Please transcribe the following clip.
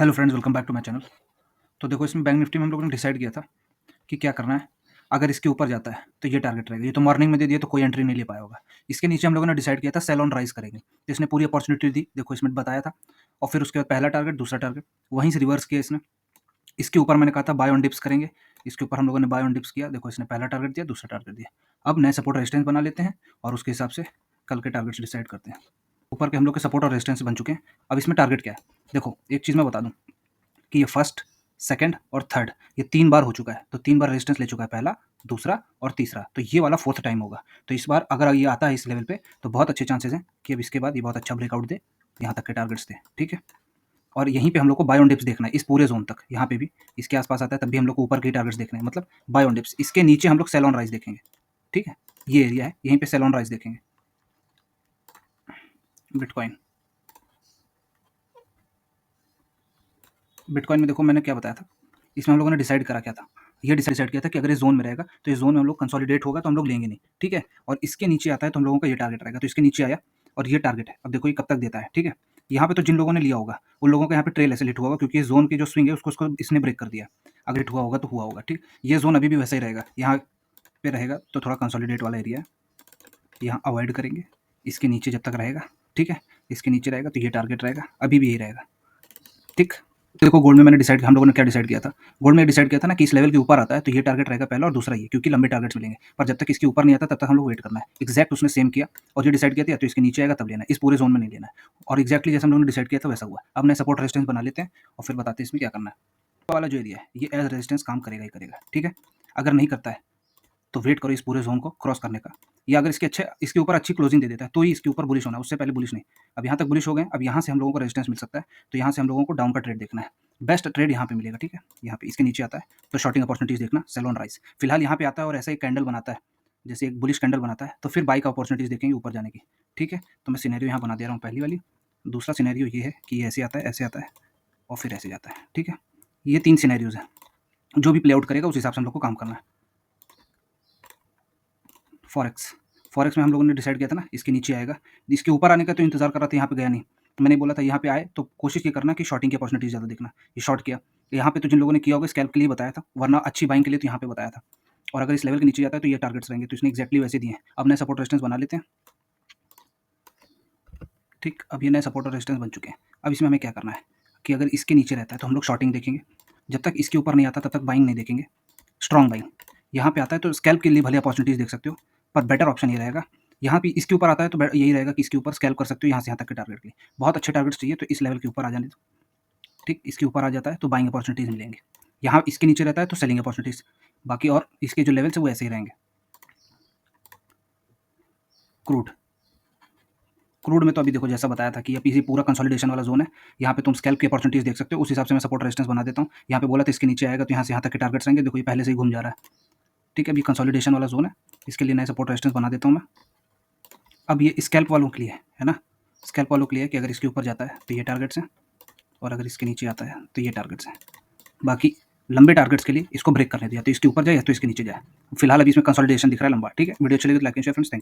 Hello friends, welcome back to my channel. तो देखो, इसमें बैंक निफ्टी में हम लोगों ने डिसाइड किया था कि क्या करना है। अगर इसके ऊपर जाता है तो ये टारगेट रहेगा। ये तो मॉर्निंग में दे दिया तो कोई एंट्री नहीं ले पाया होगा। इसके नीचे हम लोगों ने डिसाइड किया था सेल ऑन राइज करेंगे, तो इसने पूरी अपॉर्चुनिटी दी, देखो इसमें बताया था। और फिर उसके बाद पहला टारगेट, दूसरा टारगेट, वहीं से रिवर्स किया इसने। इसके ऊपर मैंने कहा था बाय ऑन डिप्स करेंगे, इसके ऊपर हम लोगों ने बाय ऑन डिप्स किया। देखो इसने पहला टारगेट दिया, दूसरा टारगेट दिया। अब नए सपोर्ट रेजिस्टेंस बना लेते हैं और उसके हिसाब से कल के टारगेट्स डिसाइड करते हैं। ऊपर के हम लोग के सपोर्ट और रेजिस्टेंस बन चुके हैं। अब इसमें टारगेट क्या है, देखो एक चीज़ मैं बता दूं कि ये फर्स्ट, सेकंड और थर्ड, ये 3 बार हो चुका है। तो 3 बार रेजिस्टेंस ले चुका है, पहला, दूसरा और तीसरा। तो ये वाला फोर्थ टाइम होगा। तो इस बार अगर ये आता है इस लेवल पे तो बहुत अच्छे चांसेस हैं कि अब इसके बाद ये बहुत अच्छा ब्रेकआउट दे, यहाँ तक के टारगेट्स दे, ठीक है। और यहीं पे हम लोग को बाय ऑन डिप्स देखना है, इस पूरे जोन तक। यहाँ पे भी इसके आसपास आता है तब भी हम लोग को ऊपर के टारगेट्स देखने हैं, मतलब बाय ऑन डिप्स। इसके नीचे हम लोग सेल ऑन राइज देखेंगे, ठीक है। ये एरिया है, यहीं पे सेल ऑन राइज देखेंगे। बिटकॉइन बिटकॉइन में देखो मैंने क्या बताया था। इसमें हम लोगों ने डिसाइड करा क्या था, ये डिसाइड किया था कि अगर इस जोन में रहेगा तो इस जोन में हम लोग कंसोलिडेट होगा तो हम लोग लेंगे नहीं, ठीक है। और इसके नीचे आता है तो हम लोगों का ये टारगेट रहेगा। तो इसके नीचे आया और ये टारगेट है। अब देखो ये कब तक देता है, ठीक है। यहाँ पे तो जिन लोगों ने लिया होगा उन लोगों का यहाँ पे ट्रेल ऐसे हिट हुआ होगा, क्योंकि इस जोन की जो स्विंग है उसको इसने ब्रेक कर दिया। अगर हिट हुआ होगा तो हुआ होगा, ठीक। ये जोन अभी भी वैसा ही रहेगा, यहाँ पे रहेगा तो थोड़ा कंसोलिडेट वाला एरिया है, यहाँ अवॉइड करेंगे। इसके नीचे जब तक रहेगा, ठीक है, इसके नीचे रहेगा तो ये टारगेट रहेगा, अभी भी यही रहेगा, ठीक। देखो गोल्ड में मैंने डिसाइड, हम लोगों ने क्या डिसाइड किया था, गोल्ड में डिसाइड किया था ना कि इस लेवल के ऊपर आता है तो ये टारगेट रहेगा पहला और दूसरा ये, क्योंकि लंबे टारगेट्स मिलेंगे। पर जब तक इसके ऊपर नहीं आता तब तक हम लोग वेट करना है। एक्जैक्ट उसने सेम किया और ये डिसाइड किया था तो इसके नीचे आएगा तब लेना है, इस पूरे जोन में नहीं लेना है। और एक्जैक्टली जैसे हम लोगों ने डिसाइड किया था वैसा हुआ। अब नए सपोर्ट रेजिस्टेंस बना लेते हैं और फिर बताते हैं इसमें क्या करना है। वाला जो एरिया है ये एज रेजिस्टेंस काम करेगा ही करेगा, ठीक है। अगर नहीं करता है तो वेट करो इस पूरे जोन को क्रॉस करने का। या अगर इसके ऊपर अच्छी क्लोजिंग दे देता है तो ही इसके ऊपर बुलिश होना है, उससे पहले बुलिश नहीं। अब यहाँ तक बुलिश हो गए, अब यहाँ से हम लोगों को रेजिस्टेंस मिल सकता है, तो यहाँ से हम लोगों को डाउन का ट्रेड देखना है। बेस्ट ट्रेड यहाँ पे मिलेगा, ठीक है। यहाँ पे इसके नीचे आता है तो शॉर्टिंग अपॉर्चुनिटीज देखना, सेल ऑन राइज। फिलहाल यहाँ पे आता है और ऐसा एक कैंडल बनाता है, जैसे एक बुलिश कैंडल बनाता है, तो फिर बाई का अपॉर्चुनिटीज देखेंगे ऊपर जाने की, ठीक है। तो मैं सिनेरियो यहाँ बना दे रहा हूँ पहली वाली। दूसरा सिनेरियो ये है कि ऐसे आता है, ऐसे आता है और फिर ऐसे जाता है, ठीक है। ये 3 सिनेरियोज हैं, जो भी प्ले आउट करेगा उस हिसाब से हम लोग को काम करना है। फॉरेक्स में हम लोगों ने डिसाइड किया था ना इसके नीचे आएगा। इसके ऊपर आने का तो इंतजार कर रहा था, यहाँ पे गया नहीं। तो मैंने बोला था यहाँ पे आए तो कोशिश ये करना कि शॉर्टिंग की अपॉर्चुनिटी ज़्यादा देखना। ये शॉर्ट किया, यहाँ पे तो जिन लोगों ने किया होगा स्कैल्प के लिए बताया था, वरना अच्छी बाइंग के लिए तो यहाँ पे बताया था। और अगर इस लेवल के नीचे जाता है तो ये टारगेट्स रहेंगे, तो इसने एक्जैक्टली वैसे दिए हैं। अब नए सपोर्ट रेजिस्टेंस बना लेते हैं, ठीक। अब ये नए सपोर्ट और रेजिस्टेंस बन चुके हैं। अब इसमें हमें क्या करना है कि अगर इसके नीचे रहता है तो हम लोग शॉर्टिंग देखेंगे, जब तक इसके ऊपर नहीं आता तब तक बाइंग नहीं देखेंगे, स्ट्रॉन्ग बाइंग। यहाँ पे आता है तो स्कैल्प के लिए भले अपॉर्चुनिटीज देख सकते हो, पर बेटर ऑप्शन ये रहेगा। यहाँ पे इसके ऊपर आता है तो यही रहेगा कि इसके ऊपर स्कैल्प कर सकते हो यहाँ से यहाँ तक के टारगेट के लिए। बहुत अच्छे टारगेट्स चाहिए तो इस लेवल के ऊपर आ जाने दो, ठीक। इसके ऊपर आ जाता है तो बाइंग अपॉर्चुनिटीज मिलेंगे। यहाँ इसके नीचे रहता है तो सेलिंग अपॉर्चुनिटीज। बाकी और इसके जो लेवल्स है वो ऐसे ही रहेंगे। क्रूड क्रूड में तो अभी देखो जैसा बताया था कि अब इसी पूरा कंसोलिडेशन वाला जोन है। यहाँ पे तुम स्कैल्प की अपॉर्चुनिटीज देख सकते हो, उस हिसाब से मैं सपोर्ट रेजिस्टेंस बना देता हूँ। यहाँ पे बोला था इसके नीचे आएगा तो यहाँ से यहाँ तक के टारगेट्स रहेंगे। देखो ये पहले से ही घूम जा रहा है, ठीक है। अभी कंसोलिडेशन वाला जोन है, इसके लिए नए सपोर्ट रेजिस्टेंस बना देता हूँ मैं। अब ये स्कैल्प वालों के लिए है ना, स्कैल्प वालों के लिए कि अगर इसके ऊपर जाता है तो ये टारगेट्स हैं, और अगर इसके नीचे आता है तो ये टारगेट्स हैं। बाकी लंबे टारगेट्स के लिए इसको ब्रेक करने दिया तो इसके ऊपर जाए या तो इसके नीचे जाए। फिलहाल अभी इसमें कंसोलिडेशन दिख रहा है लंबा, ठीक है। वीडियो चलेगी तो like and share friends, thank you.